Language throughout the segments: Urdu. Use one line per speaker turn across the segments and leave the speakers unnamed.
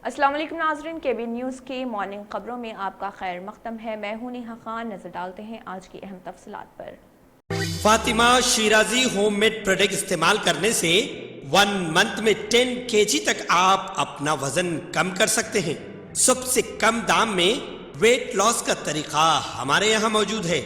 السلام علیکم ناظرین، KB نیوز کی مارننگ خبروں میں آپ کا خیر مقدم ہے۔ میں ہوں نیہا خان۔ نظر ڈالتے ہیں آج کی اہم تفصیلات پر۔
Fatima Shirazi home made product استعمال کرنے سے 1 منتھ میں 10 kg تک آپ اپنا وزن کم کر سکتے ہیں۔ سب سے کم دام میں ویٹ لاس کا طریقہ ہمارے یہاں موجود ہے،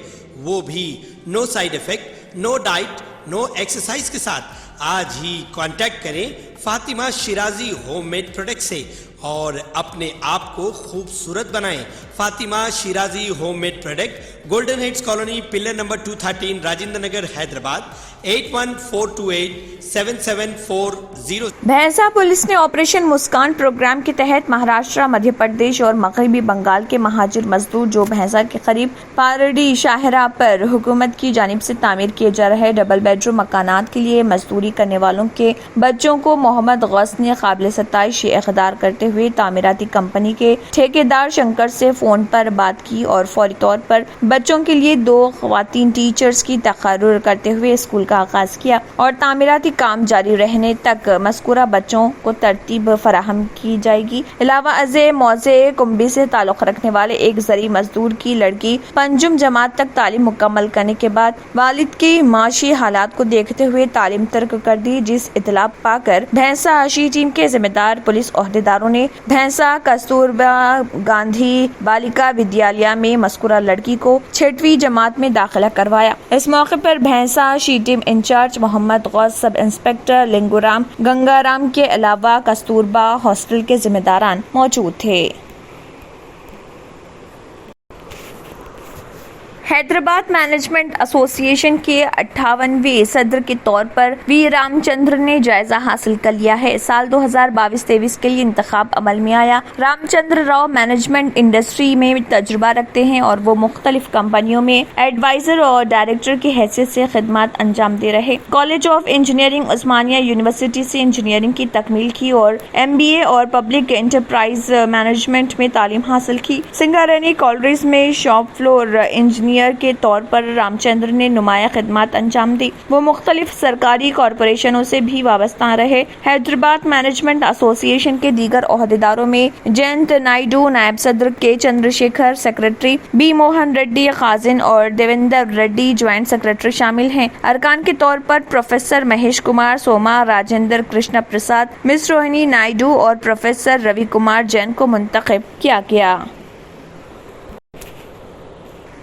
وہ بھی no side effect, no diet, no exercise کے ساتھ۔ آج ہی کانٹیکٹ کریں Fatima Shirazi home made product سے اور اپنے آپ کو خوبصورت بنائیں۔ Fatima Shirazi home made product, golden heights colony, pillar number 213، Rajendra Nagar, Hyderabad, 8142877440۔
Bhainsa police نے آپریشن مسکان پروگرام کے تحت مہاراشٹر، مدھیہ پردیش اور مغربی بنگال کے مہاجر مزدور جو بھینسا کے قریب پارڈی شاہراہ پر حکومت کی جانب سے تعمیر کیے جا رہے ڈبل بیڈ روم مکانات کے لیے مزدوری کرنے والوں کے بچوں کو محمد غوث نے قابل ستائش اقدار کرتے ہوئے تعمیراتی کمپنی کے ٹھیکیدار شنکر سے فون پر بات کی اور فوری طور پر بچوں کے لیے 2 خواتین ٹیچرز کی تقرر کرتے ہوئے اسکول کا آغاز کیا اور تعمیراتی کام جاری رہنے تک مذکورہ بچوں کو ترتیب فراہم کی جائے گی۔ علاوہ ازیں موضع کنبی سے تعلق رکھنے والے ایک زرعی مزدور کی لڑکی 5 جماعت تک تعلیم مکمل کرنے کے بعد والد کی معاشی حالات کو دیکھتے ہوئے تعلیم ترک کر دی، جس اطلاع پا کر بھینسا اشی ٹیم کے ذمہ دار پولیس عہدیداروں نے بھینسا کستوربا گاندھی بالیکا ودیالیہ میں مذکورہ لڑکی کو 6ویں جماعت میں داخلہ کروایا۔ اس موقع پر بھینسا اشی ٹیم انچارج محمد غوث، سب انسپکٹر لنگورام گنگارام کے علاوہ کستوربا ہاسٹل کے ذمہ داران موجود تھے۔ حیدرآباد مینجمنٹ ایسوسی ایشن کے 58ویں صدر کے طور پر وی رام چندر نے جائزہ حاصل کر لیا ہے۔ سال 2022-23 کے لیے انتخاب عمل میں آیا۔ رام چندر راؤ مینجمنٹ انڈسٹری میں تجربہ رکھتے ہیں اور وہ مختلف کمپنیوں میں ایڈوائزر اور ڈائریکٹر کی حیثیت سے خدمات انجام دے رہے۔ College of engineering Osmania university سے انجینئرنگ کی تکمیل کی اور MBA اور پبلک انٹرپرائز مینجمنٹ میں تعلیم حاصل کی۔ سنگارینی کالریز میں شاپ فلور انجینئر کے طور پر رام چندر نے نمایاں خدمات انجام دی۔ وہ مختلف سرکاری کارپوریشنوں سے بھی وابستہ رہے۔ حیدرآباد مینجمنٹ ایسوسی ایشن کے دیگر عہدیداروں میں جینت نائیڈو نائب صدر، K Chandra Shekhar secretary, B Mohan Reddy خازن اور دیویندر ریڈی جوائنٹ سیکریٹری شامل ہیں۔ ارکان کے طور پر پروفیسر مہیش کمار سوما، راجندر کرشنا پرساد، مس روہنی نائیڈو اور پروفیسر روی کمار جین کو منتخب کیا گیا۔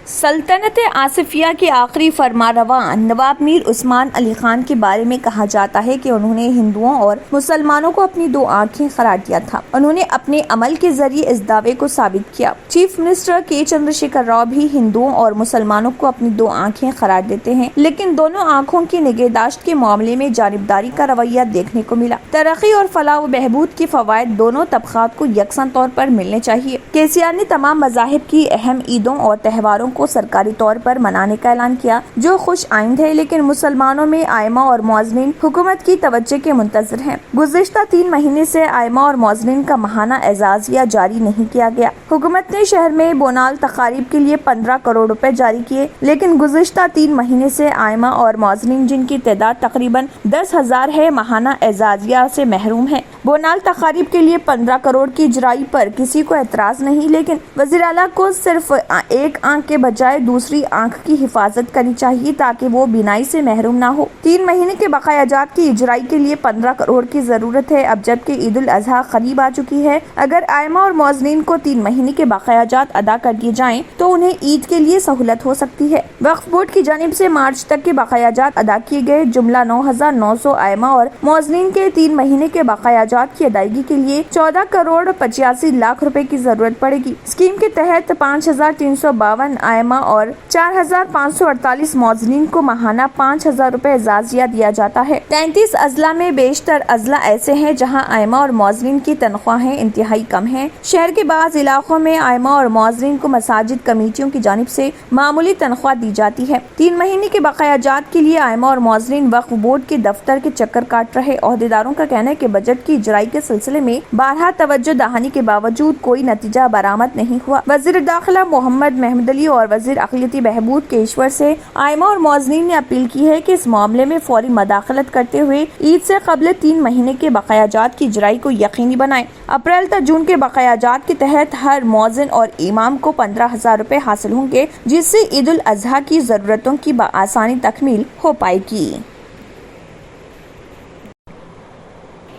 سلطنت آصفیہ کے آخری فرمانروا نواب میر عثمان علی خان کے بارے میں کہا جاتا ہے کہ انہوں نے ہندوؤں اور مسلمانوں کو اپنی 2 آنکھیں قرار دیا تھا۔ انہوں نے اپنے عمل کے ذریعے اس دعوے کو ثابت کیا۔ چیف منسٹر کے چندر شیکھر راؤ بھی ہندوؤں اور مسلمانوں کو اپنی 2 آنکھیں قرار دیتے ہیں، لیکن دونوں آنکھوں کی نگہداشت کے معاملے میں جانبداری کا رویہ دیکھنے کو ملا۔ ترقی اور فلاح و بہبود کے فوائد دونوں طبقات کو یکساں طور پر ملنے چاہیے۔ KCR نے تمام مذاہب کی اہم عیدوں اور تہواروں کو سرکاری طور پر منانے کا اعلان کیا، جو خوش آئند ہے، لیکن مسلمانوں میں ائمہ اور مؤذنین حکومت کی توجہ کے منتظر ہیں۔ گزشتہ 3 مہینے سے ائمہ اور مؤذنین کا ماہانہ اعزازیہ جاری نہیں کیا گیا۔ حکومت نے شہر میں بونال تقاریب کے لیے 15 کروڑ روپے جاری کیے، لیکن گزشتہ 3 مہینے سے ائمہ اور مؤذنین، جن کی تعداد تقریباً 10,000 ہے، ماہانہ اعزازیہ سے محروم ہیں۔ بونال تقاریب کے لیے 15 کروڑ کی اجرائی پر کسی کو اعتراض نہیں، لیکن وزیر اعلیٰ کو صرف ایک آنکھ کے بجائے دوسری آنکھ کی حفاظت کرنی چاہیے تاکہ وہ بینائی سے محروم نہ ہو۔ 3 مہینے کے بقایا جات کی اجرائی کے لیے 15 کروڑ کی ضرورت ہے۔ اب جبکہ عید الاضحیٰ قریب آ چکی ہے، اگر ائمہ اور مؤذنین کو 3 مہینے کے بقایا جات ادا کر دیے جائیں تو انہیں عید کے لیے سہولت ہو سکتی ہے۔ وقف بورڈ کی جانب سے مارچ تک کے بقایا جات ادا کیے گئے جملہ 9,900 ائمہ اور مؤذنین کے 3 مہینے کے بقایا جات کی ادائیگی کے لیے 14 کروڑ 85 لاکھ روپے کی ضرورت پڑے گی۔ اسکیم کے تحت 5,352 ائمہ اور 4,548 مؤذنین کو ماہانہ 5,000 روپے اعزازیہ دیا جاتا ہے۔ 33 اضلاع میں بیشتر اضلاع ایسے ہیں جہاں ائمہ اور مؤذنین کی تنخواہیں انتہائی کم ہیں۔ شہر کے بعض علاقوں میں ائمہ اور مؤذنین کو مساجد کمیٹیوں کی جانب سے معمولی تنخواہ دی جاتی ہے۔ 3 مہینے کے بقایا جات کے لیے ائمہ اور مؤذنین وقف بورڈ کے دفتر کے چکر کاٹ رہے۔ عہدیداروں کا کہنا ہے کہ بجٹ کی اجرائی کے سلسلے میں بارہا توجہ دہانی کے باوجود کوئی نتیجہ برآمد نہیں ہوا۔ وزیر داخلہ محمد محمود علی اور اور وزیر اقلیتی بہبود کیشور سے آئمہ اور موزنین نے اپیل کی ہے کہ اس معاملے میں فوری مداخلت کرتے ہوئے عید سے قبل 3 مہینے کے بقایا جات کی اجرائی کو یقینی بنائیں۔ اپریل تا جون کے بقایا جات کے تحت ہر مؤذن اور امام کو 15,000 روپے حاصل ہوں گے، جس سے عید الاضحیٰ کی ضرورتوں کی بآسانی تکمیل ہو پائے گی۔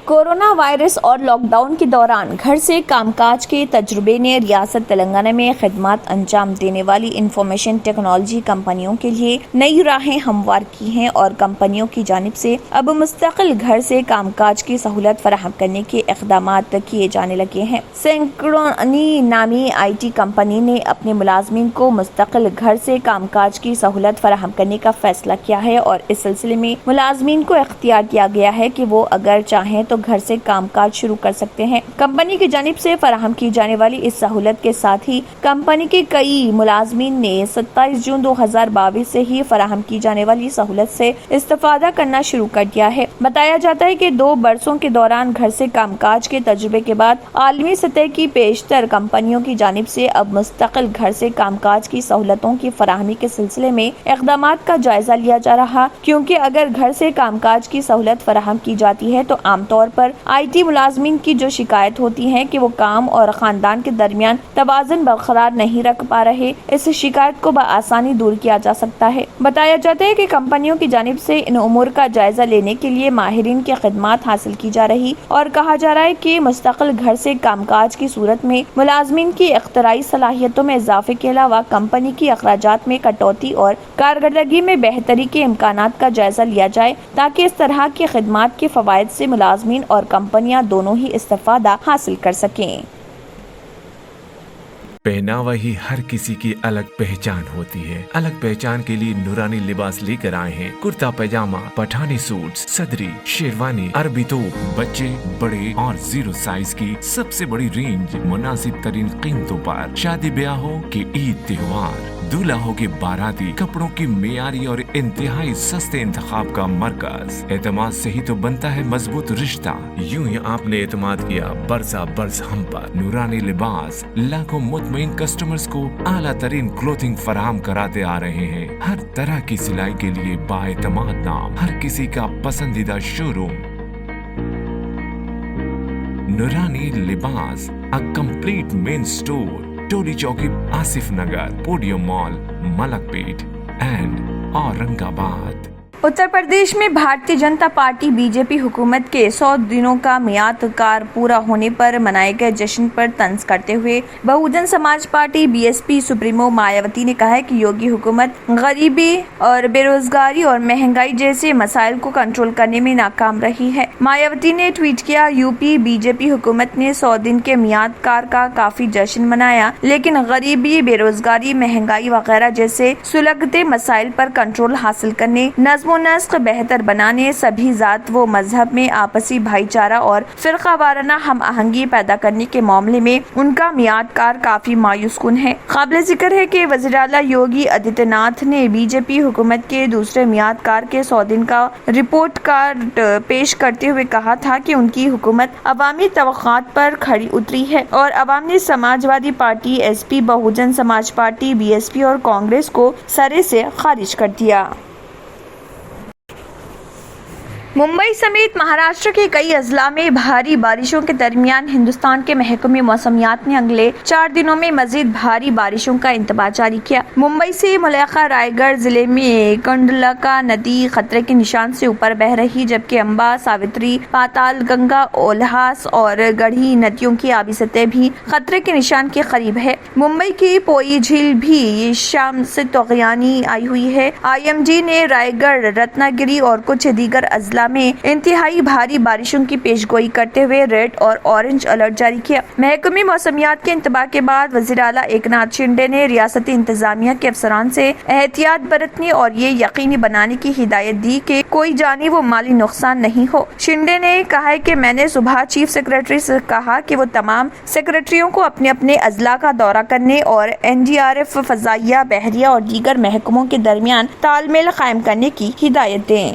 کورونا وائرس اور لاک ڈاؤن کے دوران گھر سے کام کاج کے تجربے نے ریاست تلنگانہ میں خدمات انجام دینے والی انفارمیشن ٹیکنالوجی کمپنیوں کے لیے نئی راہیں ہموار کی ہیں اور کمپنیوں کی جانب سے اب مستقل گھر سے کام کاج کی سہولت فراہم کرنے کے اقدامات کیے جانے لگے ہیں۔ سینکرونی نامی آئی ٹی کمپنی نے اپنے ملازمین کو مستقل گھر سے کام کاج کی سہولت فراہم کرنے کا فیصلہ کیا ہے اور اس سلسلے میں ملازمین کو اختیار دیا گیا ہے کہ وہ اگر چاہیں تو گھر سے کام کاج شروع کر سکتے ہیں۔ کمپنی کی جانب سے فراہم کی جانے والی اس سہولت کے ساتھ ہی کمپنی کے کئی ملازمین نے 27 جون 2022 سے ہی فراہم کی جانے والی سہولت سے استفادہ کرنا شروع کر دیا ہے۔ بتایا جاتا ہے کہ 2 برسوں کے دوران گھر سے کام کاج کے تجربے کے بعد عالمی سطح کی پیشتر کمپنیوں کی جانب سے اب مستقل گھر سے کام کاج کی سہولتوں کی فراہمی کے سلسلے میں اقدامات کا جائزہ لیا جا رہا، کیونکہ اگر گھر سے کام کاج کی سہولت فراہم کی جاتی ہے تو عام طور پر آئی ٹی ملازمین کی جو شکایت ہوتی ہے کہ وہ کام اور خاندان کے درمیان توازن برقرار نہیں رکھ پا رہے، اس شکایت کو بآسانی دور کیا جا سکتا ہے۔ بتایا جاتا ہے کہ کمپنیوں کی جانب سے ان امور کا جائزہ لینے کے لیے ماہرین کی خدمات حاصل کی جا رہی اور کہا جا رہا ہے کہ مستقل گھر سے کام کاج کی صورت میں ملازمین کی اختراعی صلاحیتوں میں اضافے کے علاوہ کمپنی کی اخراجات میں کٹوتی اور کارکردگی میں بہتری کے امکانات کا جائزہ لیا جائے، تاکہ اس طرح کی خدمات کے فوائد سے ملازمین اور کمپنیاں دونوں ہی استفادہ حاصل کر سکیں۔
پہناوا ہی ہر کسی کی الگ پہچان ہوتی ہے۔ الگ پہچان کے لیے نورانی لباس لے کر آئے ہیں کرتا پیجامہ، پٹھانی سوٹس، صدری، شیروانی، عربی توپ، بچے، بڑے اور 0 سائز کی سب سے بڑی رینج مناسب ترین قیمتوں پر۔ شادی بیاہ ہو کہ عید تہوار، دولہا ہو کے باراتی، کپڑوں کی معیاری اور انتہائی سستے انتخاب کا مرکز۔ اعتماد سے ہی تو بنتا ہے مضبوط رشتہ۔ یوں ہی آپ نے اعتماد کیا برسا برس ہم پر۔ نورانی لباس لاکھوں مطمئن کسٹمرز کو اعلیٰ ترین کلوتھنگ فراہم کراتے آ رہے ہیں۔ ہر طرح کی سلائی کے لیے بااعتماد نام، ہر کسی کا پسندیدہ شو روم۔ نورانی لباس، a complete main store، Toli Chowki, Asif Nagar, Podium Mall, Malakpet and Aurangabad.
Uttar Pradesh میں Bharatiya Janata party B J پی حکومت کے 100 دنوں کا میعاد کار پورا ہونے پر منائے گئے جشن پر طنز کرتے ہوئے Bahujan Samaj party B S P supremo Mayawati نے کہا ہے کہ یوگی حکومت غریبی اور بے روزگاری اور مہنگائی جیسے مسائل کو کنٹرول کرنے میں ناکام رہی ہے۔ مایاوتی نے ٹویٹ کیا، یو پی بی جے پی حکومت نے 100 دن کے میعاد کار کا کافی جشن منایا، لیکن غریبی، بے روزگاری، مہنگائی وغیرہ جیسے سلگتے مسائل پر کنٹرول حاصل کرنے، نظم و نسق بہتر بنانے، سبھی ذات و مذہب میں آپسی بھائی چارہ اور فرقہ وارانہ ہم آہنگی پیدا کرنے کے معاملے میں ان کا میعاد کار کافی مایوس کن ہے۔ قابل ذکر ہے کہ وزیر اعلیٰ یوگی آدتیہ ناتھ نے بی جے پی حکومت کے دوسرے میعاد کار کے 100 دن کا رپورٹ کارڈ پیش کرتے ہوئے کہا تھا کہ ان کی حکومت عوامی توقعات پر کھری اتری ہے اور عوام نے Samajwadi party, S P, Bahujan Samaj party, B S پی اور کانگریس کو سرے سے خارج کر دیا۔ ممبئی سمیت مہاراشٹر کے کئی اضلاع میں بھاری بارشوں کے درمیان ہندوستان کے محکمہ موسمیات نے اگلے 4 دنوں میں مزید بھاری بارشوں کا انتباہ جاری کیا۔ ممبئی سے ملحقہ رائے گڑھ ضلع میں کنڈلکا ندی خطرے کے نشان سے اوپر بہ رہی، جبکہ امبا، ساوتری، پاتال گنگا، اولہاس اور گڑھی ندیوں کی آبی سطح بھی خطرے کے نشان کے قریب ہے۔ ممبئی کی پوئی جھیل بھی شام سے طغیانی آئی ہوئی ہے۔ آئی ایم ڈی نے رائے گڑھ، رتنا گیری اور کچھ دیگر اضلاع میں انتہائی بھاری بارشوں کی پیش گوئی کرتے ہوئے ریڈ اور اورنج الرٹ جاری کیا۔ محکمہ موسمیات کے انتباہ کے بعد وزیر اعلیٰ ایک ناتھ شنڈے نے ریاستی انتظامیہ کے افسران سے احتیاط برتنے اور یہ یقینی بنانے کی ہدایت دی کہ کوئی جانی و مالی نقصان نہیں ہو۔ شنڈے نے کہا کہ میں نے صبح چیف سیکرٹری سے کہا کہ وہ تمام سیکرٹریوں کو اپنے اپنے اضلاع کا دورہ کرنے اور این ڈی آر ایف، فضائیہ، بحریہ اور دیگر محکموں کے درمیان تال میل قائم کرنے کی ہدایت دیں۔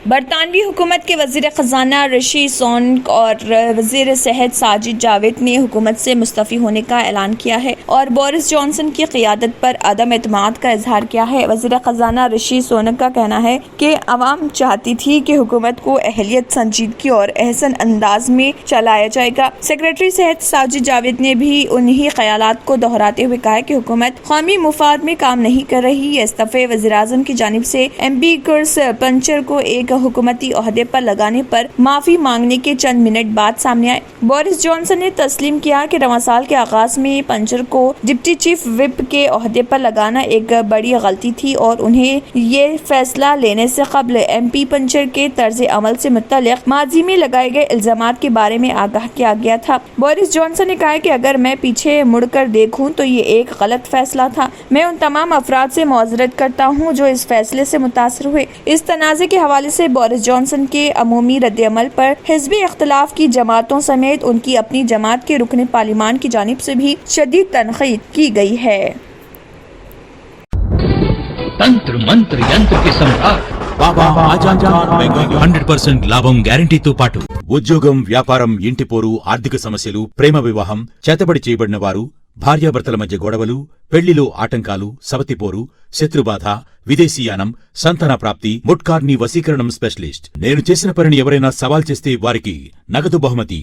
برطانوی حکومت کے وزیر خزانہ رشی سونک اور وزیر صحت ساجد جاوید نے حکومت سے مستعفی ہونے کا اعلان کیا ہے اور بورس جانسن کی قیادت پر عدم اعتماد کا اظہار کیا ہے۔ وزیر خزانہ رشی سونک کا کہنا ہے کہ عوام چاہتی تھی کہ حکومت کو اہلیت، سنجیدگی اور احسن انداز میں چلایا جائے گا۔ سیکریٹری صحت ساجد جاوید نے بھی انہی خیالات کو دہراتے ہوئے کہا کہ حکومت قومی مفاد میں کام نہیں کر رہی۔ یہ استعفے وزیراعظم کی جانب سے ایم پی کرس پنچر کو ایک حکومتی عہدے پر لگانے پر معافی مانگنے کے چند منٹ بعد سامنے آئے۔ بورس جانسن نے تسلیم کیا کہ رواں سال کے آغاز میں پنچر کو ڈپٹی چیف وپ کے عہدے پر لگانا ایک بڑی غلطی تھی اور انہیں یہ فیصلہ لینے سے قبل ایم پی پنچر کے طرز عمل سے متعلق ماضی میں لگائے گئے الزامات کے بارے میں آگاہ کیا گیا تھا۔ بورس جانسن نے کہا کہ اگر میں پیچھے مڑ کر دیکھوں تو یہ ایک غلط فیصلہ تھا۔ میں ان تمام افراد سے معذرت کرتا ہوں جو اس فیصلے سے متاثر ہوئے۔ اس تنازع کے حوالے سے بورس جانسن کے عمومی رد عمل پر حزبی اختلاف کی جماعتوں سمیت ان کی اپنی جماعت کے رکن پارلیمان کی جانب سے بھی شدید تنقید کی گئی ہے۔
తంత్ర మంత్ర యంత్ర కి సమ్రాట్
బాబా ఆజాద్ ఖాన్ బెంగాలీ
100% లాభం గ్యారంటీతో పాటు
ఉద్యోగం, వ్యాపారం, ఇంటి పోరు, ఆర్థిక సమస్యలు, ప్రేమ వివాహం, చేతబడి చేయబడిన వారు, భార్యాభర్తల మధ్య గొడవలు, పెళ్లిలో ఆటంకాలు, సవతిపోరు, శత్రుబాధ, విదేశీయానం, సంతాన ప్రాప్తి, ముట్కార్ని వశీకరణం స్పెషలిస్ట్। నేను చేసిన పనిని ఎవరైనా సవాల్ చేస్తే వారికి నగదు బహుమతి।